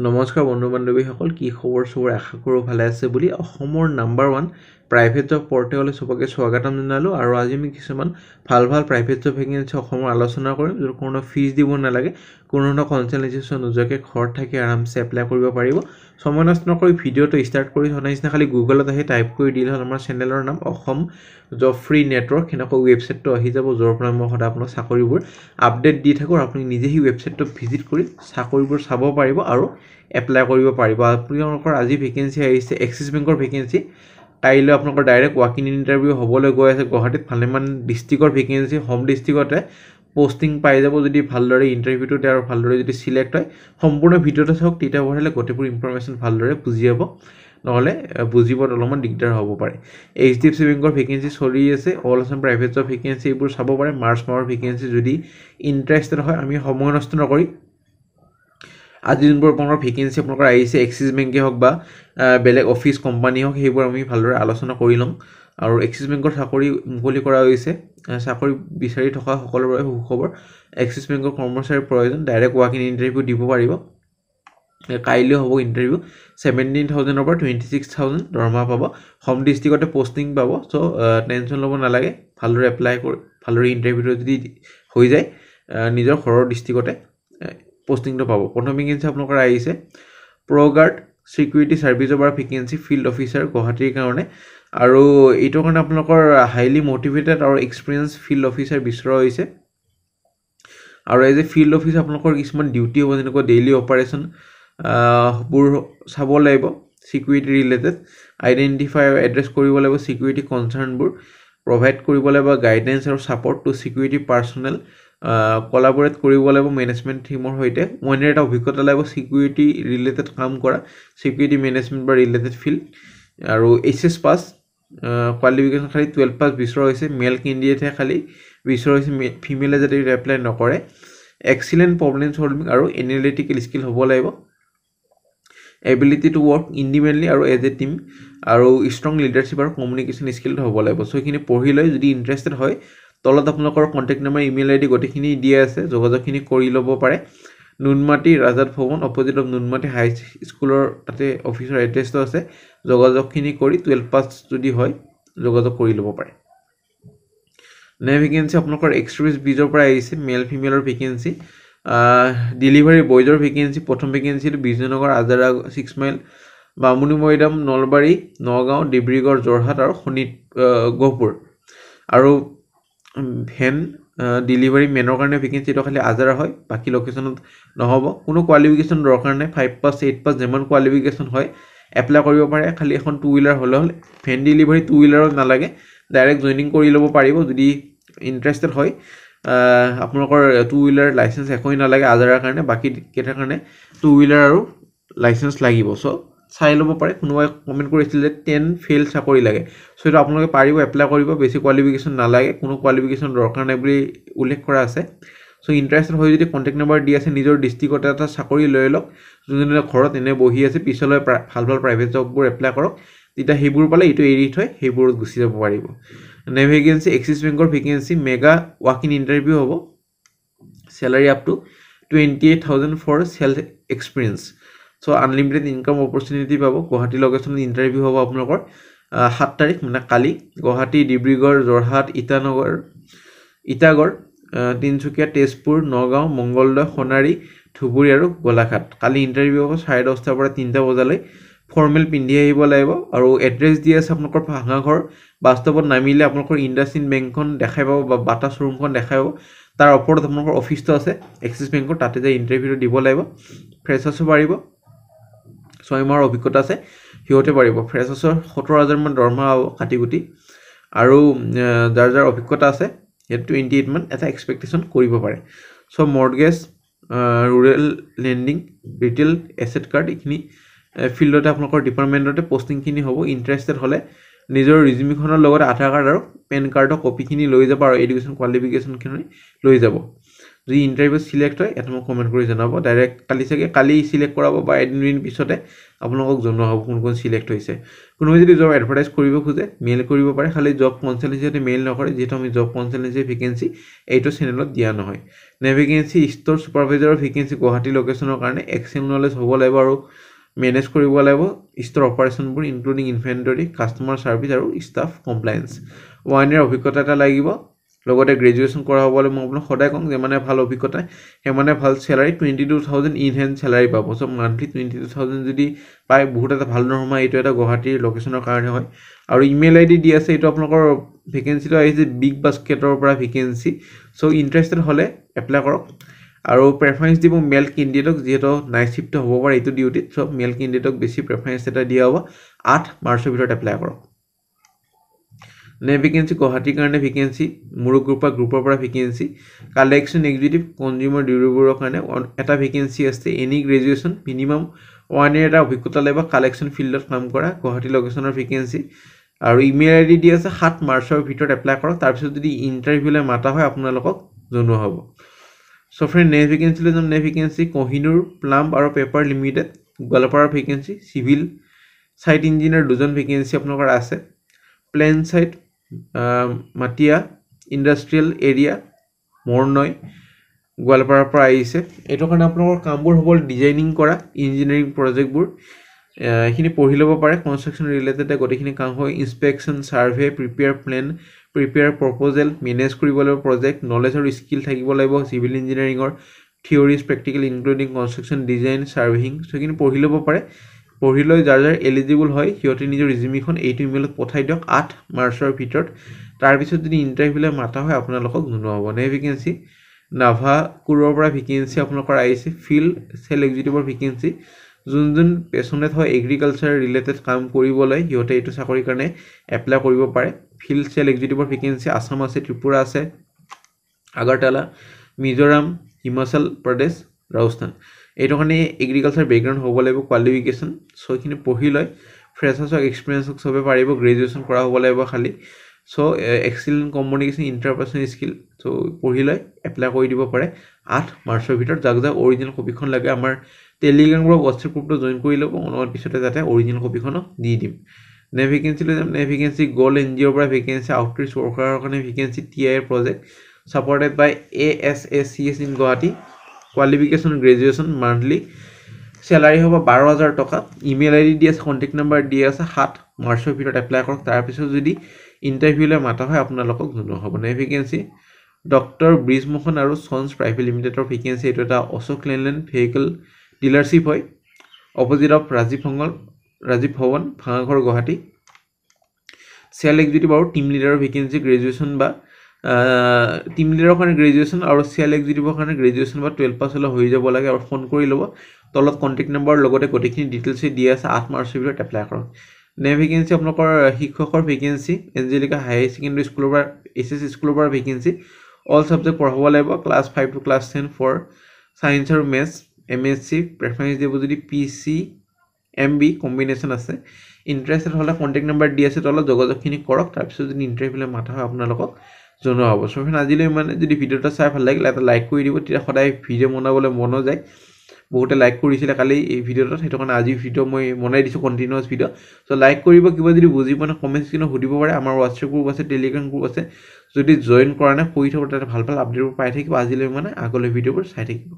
নমস্কাৰ বন্ধু বান্ধৱীসকল কি খবৰ সবৰ আশা কৰোঁ ভালে আছে বুলি অসমৰ নাম্বাৰ 1 প্ৰাইভেট জব পৰ্টেললৈ সবকে স্বাগতম জনালো আৰু আজি আমি কিছুমান ভাল প্ৰাইভেট জব ভেকেন্সি অসমৰ আলোচনা কৰিম য'ত কোনো ফিজ দিব নালাগে কোনো কনসালটেন্সি নোযোৱাকৈ ঘৰত থাকি আৰামছে এপ্লাই কৰিব পাৰিব সময় নষ্ট নকৰি ভিডিঅটো ষ্টাৰ্ট কৰি ধনাইছনা খালি গুগলত আহি টাইপ কৰি দিলে হ'ল আমাৰ চেনেলৰ নাম অসম জব ফ্ৰী নেটৱৰ্ক হেনকৈ ৱেবছাইটটো আহি যাব য'ৰ পৰা মই সদায় আপোনাক চাকৰিবোৰ আপডেট দি থাকোঁ আপুনি নিজে সেই ৱেবছাইটটো ভিজিট কৰি চাকৰিবোৰ চাব পাৰিব আৰু এপ্লাই কৰিব পাৰিব আপোনালোকৰ আজি ভেকেন্সি আহিছে এক্সিছ বেংকৰ ভেকেন্সি কাইলৈ আপোনালোকৰ ডাইৰেক্ট ৱাক ইন ইণ্টাৰভিউ হ'বলৈ গৈ আছে গুৱাহাটীত ভালেমান ডিষ্ট্ৰিক্টৰ ভেকেন্সি হোম ডিষ্ট্ৰিক্টতে পোষ্টিং পাই যাব যদি ভালদৰে ইণ্টাৰভিউটো আৰু ভালদৰে যদি সিলেক্ট হয় সম্পূৰ্ণ ভিডিঅ'টো চাওক তেতিয়া বঢ়ালে গোটেইবোৰ ইনফৰমেশ্যন ভালদৰে বুজি যাব নহলে বুজিবত অলপমান দিগদাৰ হ'ব পাৰে HDFC বেংকৰ ভেকেন্সি চলি আছে all Assam private job vacancy এইবোৰ চাব পাৰে মাৰ্চ মাহৰ ভেকেন্সি যদি ইণ্টাৰেষ্টেড হয় আমি সময় নষ্ট নকৰি আজি দিনবোৰ আপোনাৰ ভেকেন্সি আপোনালোকৰ আহিছে এক্সিছ বেংকে হওক বা বেলেগ অফিচ কোম্পানী হওক সেইবোৰ আমি ভালদৰে আলোচনা কৰি ল'ম আৰু এক্সিছ বেংকৰ চাকৰি মুকলি কৰা হৈছে চাকৰি বিচাৰি থকা সকলোৰে বাবে সুখবৰ এক্সিছ বেংকৰ কৰ্মচাৰীৰ প্ৰয়োজন ডাইৰেক্ট ৱাক ইন ইণ্টাৰভিউ দিব পাৰিব কাইলৈ হ'ব ইণ্টাৰভিউ 17,000 ৰ পৰা 26,000 দৰমহা পাব হোম ডিষ্ট্ৰিক্টতে পোষ্টিং পাব সো টেনচন ল'ব নালাগে ভালদৰে এপ্লাই কৰি ভালদৰে ইণ্টাৰভিউটো যদি হৈ যায় নিজৰ ঘৰৰ ডিষ্ট্ৰিক্টতে পোষ্টিংটো পাব প্ৰথম ভেকেন্সি আপোনালোকৰ আহিছে প্ৰগাৰ্ড সিকিউৰিটি সাৰ্ভিসৰ পৰা ভেকেন্সি ফিল্ড অফিচাৰ গুৱাহাটীৰ কাৰণে আৰু এইটো কাৰণে আপোনালোকৰ হাইলি মোটিভেটেড আৰু এক্সপেৰিয়েন্স ফিল্ড অফিচাৰ বিচৰা হৈছে আৰু এজ এ ফিল্ড অফিচাৰ আপোনালোকৰ কিছুমান ডিউটি হ'ব যেনেকৈ ডেইলি অপাৰেশ্যন বোৰ চাব লাগিব সিকিউৰিটি ৰিলেটেড আইডেন্টিফাই আৰু এড্ৰেছ কৰিব লাগিব সিকিউৰিটি কনসাৰ্নবোৰ প্ৰভাইড কৰিব লাগিব গাইডেন্স আৰু সাপোৰ্ট টু সিকিউৰিটি পাৰ্সনেল কোলাবৰেট কৰিব লাগিব মেনেজমেন্ট টিমৰ সৈতে মনে এটা অভিজ্ঞতা লাগিব সিকিউৰিটি ৰিলেটেড কাম কৰা সিকিউৰিটি মেনেজমেন্ট বা ৰিলেটেড ফিল্ড আৰু এইচএছ পাস কোৱালিফিকেশন খালি 12 পাস বিচৰা হৈছে মেল ক্যান্ডিডেটে খালি বিচৰা হৈছে ফিমেলে যদি এপ্লাই নকৰে এক্সিলেন্ট প্ৰবলেম সলভিং আৰু এনালিটিকেল স্কিল হ'ব লাগিব এবিলিটি টু work independently আৰু এজ এ টিম আৰু ষ্ট্ৰং লিডাৰশিপ আৰু কমিউনিকেশ্যন স্কিল হ'ব লাগিব সো এইখিনি পঢ়ি লৈ যদি ইন্টাৰেষ্টেড হয় তলত আপোনালোকৰ কন্টাক্ট নম্বৰ ইমেইল আইডি গটেখিনি দিয়া আছে যোগাযোগখিনি কৰি ল'ব পাৰে নুনমাটি ৰাজাত ভৱন অপজিট অফ নুনমাটি হাই স্কুলৰ তাতে অফিচৰ এড্ৰেছটো আছে যোগাযোগখিনি কৰি 12 পাস যদি হয় যোগাযোগ কৰি ল'ব পাৰে নে ভেকেন্সি আপোনালোকৰ এক্সট্ৰিজ বিজৰ পৰা আহিছে মেল ফিমেলৰ ভেকেন্সি ডেলিভাৰী বয়জৰ ভেকেন্সি প্ৰথম ভেকেন্সিটো বিজয়নগৰ আজাৰা 6 মাইল বামুনি মৈদাম নলবাৰী নগাঁও ডিব্ৰুগড় যোৰহাট আৰু শোণিত গহপুৰ আৰু ভেন ডেলিভাৰী মেনৰ কাৰণে ভেকেন্সিটো খালি আজাৰা হয় বাকি লোকেশনত নহব কোনো কোৱালিফিকেশন দৰকাৰ নাই 5 পাস 8 পাস যেমান কোৱালিফিকেশন হয় এপ্লাই কৰিব পাৰে খালি এখন টু হুইলাৰ হলে ভেন ডেলিভাৰী টু হুইলাৰত নালাগে ডাইৰেক্ট জয়েনিং কৰি ল'ব পাৰিব যদি ইন্টাৰেষ্টেড হয় আপোনালোকৰ টু হুইলাৰ লাইসেন্স একোই নালাগে আজাৰাৰ কাৰণে বাকি কেটাৰ কাৰণে টু হুইলাৰ আৰু লাইসেন্স লাগিব সো চাই ল'ব পাৰে কোনোবাই কমেন্ট কৰিছিল যে 10 ফেল চাকৰি লাগে সো এটা আপোনালোকে পাৰিব এপ্লাই কৰিব বেছি কোৱালিফিকেশন নালাগে কোনো কোৱালিফিকেশন দৰকাৰ নাই বুলি উল্লেখ কৰা আছে সো ইন্টাৰেষ্টেড হৈ যদি কন্টাক্ট নম্বৰ দি আছে নিজৰ ডিস্ট্ৰিক্টত এটা চাকৰি লৈ লওক যোনজনে ঘৰত এনে বহি আছে পিছলৈ ভাল প্ৰাইভেট জববোৰ এপ্লাই কৰক তেতিয়া হেবোৰ পালে ইটো এৰি থৈ হেবোৰত গুছি যাব পাৰিব নে ভেকেন্সি এক্সিছ বেংকৰ vacancy mega walk in interview হ'ব salary up to 28,000 for self experience so unlimited income opportunity পাব গুৱাহাটী লোকেশনত ইণ্টাৰভিউ হ'ব আপোনালোকৰ 7 তাৰিখ মানে কালি গুৱাহাটী ডিব্ৰুগড় যোৰহাট ইটাগড় তিনচুকীয়া তেজপুৰ নগাঁও মংগলদৈ সোণাৰী ধুবুৰী আৰু গোলাঘাট কালি ইণ্টাৰভিউ হ'ব 10:30 পৰা 3টা বজালৈ ফৰ্মেল পিন্ধি আহিব লাগিব আৰু এড্ৰেছ দি আছে আপোনালোকৰ ভাঙাঘৰ বাস্তৱত নামিলে আপোনালোকৰ ইণ্ডাসইণ্ড বেংকখন দেখাই পাব বা বাটা শ্বৰুমখন দেখাই পাব তাৰ ওপৰত আপোনালোকৰ অফিচটো আছে এক্সিছ বেংকৰ তাতে যে ইণ্টাৰভিউটো দিব লাগিব ফ্ৰেছাৰ্ছো পাৰিব 6 মাহৰ অভিজ্ঞতা আছে হিওতে পাৰিব ফ্ৰেছাৰ্ছৰ 17,000 মান দৰমহা হ'ব কাটিগুটি আৰু যাৰ অভিজ্ঞতা আছে 28 মান এটা এক্সপেক্টেশন কৰিব পাৰে so mortgage rural lending retail asset card ইখিনি ফিল্ডতে আপোনালোকৰ ডিপাৰ্টমেন্টতে পোষ্টিংখিনি হ'ব ইন্টাৰেষ্টেড হলে নিজৰ ৰিজিউমিখনৰ লগত আধাৰ কাৰ্ড আৰু পেন কাৰ্ডৰ কপিখিনি লৈ যাব আৰু এডুকেশ্যন কোৱালিফিকেশনখিনি লৈ যাব যদি ইণ্টাৰভিউ চিলেক্ট হয় এটা মোক কমেণ্ট কৰি জনাব ডাইৰেক্ট কালি চিলেক্ট কৰাব বা এদিন পিছতে আপোনালোকক জনোৱা হ'ব কোন কোন চিলেক্ট হৈছে কোনোবাই যদি জব এডভাৰটাইজ কৰিব খোজে মেইল কৰিব পাৰে খালি জব কনচালটেঞ্চিতে মেইল নকৰে যিহেতু আমি জব কনচালটেঞ্চি ভেকেঞ্চি এইটো চেনেলত দিয়া নহয় ভেকেঞ্চি ষ্ট'ৰ ছুপাৰভাইজাৰৰ ভেকেঞ্চি গুৱাহাটী লোকেশ্যনৰ কাৰণে এক্সেল নলেজ হ'ব লাগিব আৰু মেনেজ কৰিব লাগিব ষ্ট'ৰ অপাৰেশ্যনবোৰ ইনক্লুডিং ইনভেণ্টৰী কাষ্টমাৰ ছাৰ্ভিচ আৰু ষ্টাফ কমপ্লায়েন্স 1 year অভিজ্ঞতা এটা লাগিব লগতে গ্ৰেজুৱেশ্যন কৰা হ'ব মই আপোনাক সদায় কওঁ যে মানে ভাল অভিজ্ঞতা মানে ভাল চেলাৰী 22,000 ইন হেণ্ড চেলাৰী পাব চ' মান্থলি 22,000 যদি পায় বহুত এটা ভাল নৰমা এইটো এটা গুৱাহাটীৰ লোকেশ্যনৰ কাৰণে হয় আৰু ইমেইল আইডি দি আছে এইটো আপোনালোকৰ ভেকেঞ্চিটো আহিছে বিগ বাস্কেটৰ পৰা ভেকেঞ্চি চ' ইণ্টাৰেষ্টেড হ'লে এপ্লাই কৰক আৰু প্ৰেফাৰেঞ্চ দিব মেল কেণ্ডিডেটক যিহেতু নাইট শ্বিফ্ট হ'ব পাৰে এইটো ডিউটিত চ' মেল কেণ্ডিডেটক বেছি প্ৰেফাৰেঞ্চ এটা দিয়া হ'ব 8 মাৰ্চৰ ভিতৰত এপ্লাই কৰক ভেকেঞ্চি গুৱাহাটীৰ কাৰণে ভেকেঞ্চি মুৰুক গ্ৰুপৰ পৰা ভেকেঞ্চি কালেকশ্যন এক্সিকিউটিভ কনজিউমাৰ ডিউৰেবলৰ কাৰণে এটা ভেকেঞ্চি আছে এনি গ্ৰেজুৱেশ্যন মিনিমাম 1 year এটা অভিজ্ঞতা লাগিব কালেকশ্যন ফিল্ডত কাম কৰা গুৱাহাটী লোকেশ্যনৰ ভেকেঞ্চি আৰু ইমেইল আইডি দি আছে 7 মাৰ্চৰ ভিতৰত এপ্লাই কৰক তাৰপিছত যদি ইণ্টাৰভিউলৈ মাতা হয় আপোনালোকক জনোৱা হ'ব চ' ফ্ৰেণ্ড নেক্সট ভেকেঞ্চি লৈ যাম নেক্সট ভেকেঞ্চি কহিনুৰ প্লাম্প আৰু পেপাৰ লিমিটেড গোৱালপাৰাৰ ভেকেঞ্চি চিভিল ছাইট ইঞ্জিনিয়াৰ 2জন ভেকেঞ্চি আপোনালোকৰ আছে প্লেন site Matia industrial area Mornoi গোৱালপাৰাৰ পৰা আহিছে এইটো কাৰণে আপোনালোকৰ কামবোৰ হ'ব ডিজাইনিং কৰা ইঞ্জিনিয়াৰিং প্ৰজেক্টবোৰ এইখিনি পঢ়ি ল'ব পাৰে কনষ্ট্ৰাকশ্যন ৰিলেটেড গোটেইখিনি কাম হয় inspection survey prepare plan prepare proposal manage কৰিব লাগিব প্ৰজেক্ট নলেজ আৰু স্কিল থাকিব লাগিব চিভিল ইঞ্জিনিয়াৰিঙৰ theories practical including construction design surveying সেইখিনি পঢ়ি ল'ব পাৰে পঢ়ি লৈ যাৰ এলিজিবল হয় সিহঁতে নিজৰ ৰিজিউমিখন এইটো ইমেইলত পঠাই দিয়ক 8 মাৰ্চৰ ভিতৰত তাৰপিছত যদি ইণ্টাৰভিউলৈ মাতা হয় আপোনালোকক জনোৱা হ'ব ভেকেঞ্চি নাভাকুৰৰ পৰা ভেকেঞ্চি আপোনালোকৰ আহিছে ফিল্ড চেল এক্সিকিউটিভৰ ভেকেঞ্চি যোন পেচনেট হয় এগ্ৰিকালচাৰ ৰিলেটেড কাম কৰিবলৈ সিহঁতে এইটো চাকৰিৰ কাৰণে এপ্লাই কৰিব পাৰে ফিল্ড চেল এক্সিকিউটিভৰ ভেকেঞ্চি আসাম আছে ত্ৰিপুৰা আছে আগৰতলা মিজোৰাম হিমাচল প্ৰদেশ ৰাজস্থান এইটো কাৰণে এগ্ৰিকালচাৰ বেকগ্ৰাউণ্ড হ'ব লাগিব কোৱালিফিকেশ্যন চ' এইখিনি পঢ়ি লয় ফ্ৰেছাৰ্ছক এক্সপিৰিয়েঞ্চক চবে পাৰিব গ্ৰেজুৱেশ্যন কৰা হ'ব লাগিব খালি চ' এক্সিলেণ্ট কমিউনিকেশ্যন ইণ্টাৰপাৰ্চনেল স্কিল চ' পঢ়ি লয় এপ্লাই কৰি দিব পাৰে 8 মাৰ্চৰ ভিতৰত যাক অৰিজিনেল কপিখন লাগে আমাৰ টেলিগ্ৰাম বা হোৱাটছএপ গ্ৰুপটো জইন কৰি ল'ব অলপমান পিছতে যাতে অৰিজিনেল কপিখনো দি দিম ভেকেঞ্চি লৈ যাম ভেকেঞ্চি গ'ল্ড NGOৰ পৰা ভেকেঞ্চি আউটৰিচ ৱৰ্কাৰৰ কাৰণে vacancy TIR project supported by ASACS in Guwahati qualification graduation monthly salary হ'ব 12,000 টকা ইমেইল আইডি দি আছে কণ্টেক্ট নাম্বাৰ দি আছে 7 মাৰ্চৰ ভিতৰত এপ্লাই কৰক তাৰপিছত যদি ইণ্টাৰভিউলৈ মাতা হয় আপোনালোকক জনোৱা হ'ব ভেকেঞ্চি ডক্টৰ ব্ৰিজমোহন আৰু চন্স প্ৰাইভেট লিমিটেডৰ ভেকেঞ্চি এইটো এটা অশোক লেনলেণ্ড ভেহিকল ডিলাৰশ্বিপ হয় opposite of Rajiv Bhawan Bhangagarh Guwahati sale executive আৰু টিম লিডাৰৰ ভেকেঞ্চি গ্ৰেজুৱেশ্যন বা টিম লিডাৰৰ কাৰণে গ্ৰেজুৱেশ্যন আৰু চেল এক্সিকিউটিভৰ কাৰণে গ্ৰেজুৱেশ্যন বা 12 পাছ হ'লে হৈ যাব লাগে আৰু ফোন কৰি ল'ব তলত কণ্টেক্ট নাম্বাৰৰ লগতে গোটেইখিনি ডিটেইলছ দি আছে 8 মাৰ্চৰ ভিতৰত এপ্লাই কৰক ভেকেঞ্চি আপোনালোকৰ শিক্ষকৰ ভেকেঞ্চি এঞ্জেলিকা হায়াৰ ছেকেণ্ডেৰী স্কুলৰ পৰা SS স্কুলৰ পৰা ভেকেঞ্চি অল ছাবজেক্ট পঢ়াব লাগিব class 5 to class 10 for science আৰু মেথছ MSc প্ৰেফাৰেঞ্চ দিব যদি PCMB কম্বিনেশ্যন আছে ইণ্টাৰেষ্টেড হ'লে কণ্টেক্ট নাম্বাৰ দি আছে তলত যোগাযোগখিনি কৰক তাৰপিছত যদি ইণ্টাৰভিউলৈ মাতা হয় আপোনালোকক জনোৱা হ'ব চ' আজিলৈ মানে যদি ভিডিঅ'টো চাই ভাল লাগিলে এটা লাইক কৰি দিব তেতিয়া সদায় ভিডিঅ' বনাবলৈ মনো যায় বহুতে লাইক কৰিছিলে কালি এই ভিডিঅ'টোত সেইটো কাৰণে আজি ভিডিঅ' মই বনাই দিছোঁ কণ্টিনিউৱাছ ভিডিঅ' চ' লাইক কৰিব কিবা যদি বুজি পোৱা নাই কমেণ্ট ছেকশ্যনত সুধিব পাৰে আমাৰ হোৱাটছএপ গ্ৰুপ আছে টেলিগ্ৰাম গ্ৰুপ আছে যদি জইন কৰা নাই কৰি থ'ব তাতে ভাল আপডেটবোৰ পাই থাকিব আজিলৈ মানে আগলৈ ভিডিঅ'বোৰ চাই থাকিব